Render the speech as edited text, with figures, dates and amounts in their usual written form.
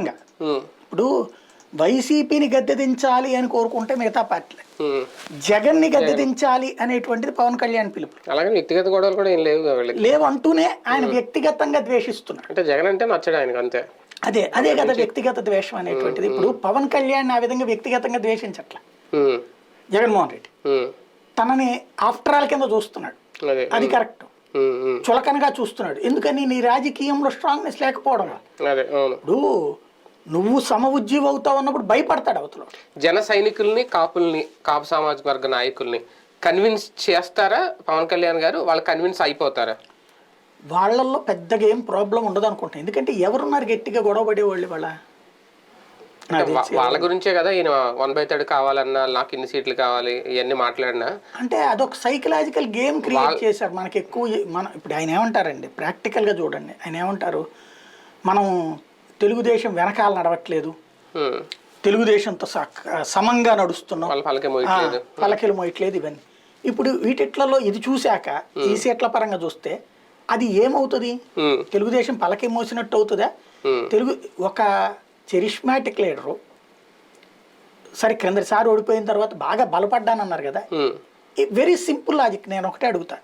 ఇప్పుడు వైసీపీని గద్దెదించాలి అని కోరుకుంటే మిగతా పార్టీలు జగన్ ని గద్దెదించాలి అనేటువంటిది పవన్ కళ్యాణ్ పిలుపు. అలాగే వ్యక్తిగత గొడవలు కూడా ఏం లేవు అంటూనే ఆయన వ్యక్తిగతంగా ద్వేషిస్తున్నారు. అంటే జగన్ అంటే నచ్చడు ఆయనకు అంతే. అదే కదా వ్యక్తిగత ద్వేషం అనేటువంటిది. ఇప్పుడు పవన్ కళ్యాణ్ ఆ విధంగా వ్యక్తిగతంగా ద్వేషించట్ల జగన్మోహన్ రెడ్డి తనని ఆఫ్టర్ ఆల్ కింద చూస్తున్నాడు. అది కరెక్ట్. చులకనగా చూస్తున్నాడు. ఎందుకని నీ రాజకీయంలో స్ట్రాంగ్నెస్ లేకపోవడం. ఇప్పుడు నువ్వు సమ ఉద్యోగం అవుతావు అన్నప్పుడు భయపడతాడు అవతల. జన సైనికుల్ని కాపు సామాజిక వర్గ నాయకుల్ని కన్విన్స్ చేస్తారా పవన్ కళ్యాణ్ గారు? వాళ్ళు కన్విన్స్ అయిపోతారా? వాళ్ళల్లో పెద్దగా ఏం ప్రాబ్లం ఉండదు అనుకుంటా. ఎందుకంటే ఎవరున్నారు గట్టిగా గొడవ పడేవాళ్ళు వాళ్ళ వాళ్ళ గురించే కదా ఈయన 1/3 కావాలన్నా, నాకు ఇన్ని సీట్లు కావాలి ఇవన్నీ మాట్లాడినా. అంటే అదొక సైకలాజికల్ గేమ్ క్రియేట్ చేశారు మనకి ఎక్కువ. ఇప్పుడు ఆయన ఏమంటారండి, ప్రాక్టికల్గా చూడండి, ఆయన ఏమంటారు, మనం తెలుగుదేశం వెనకాల నడవట్లేదు, తెలుగుదేశంతో సమంగా నడుస్తున్నాం, పలకలు మోయట్లేదు ఇవన్నీ. ఇప్పుడు వీటిట్లలో ఇది చూశాక ఈ సీట్ల పరంగా చూస్తే అది ఏమవుతుంది? తెలుగుదేశం పలకి మోసినట్టు అవుతుందా? ఒక చరిష్మాటిక్ లీడరు సరే క్రిందసారి ఓడిపోయిన తర్వాత బాగా బలపడ్డానన్నారు కదా. Very simple logic. నేను ఒకటే అడుగుతా,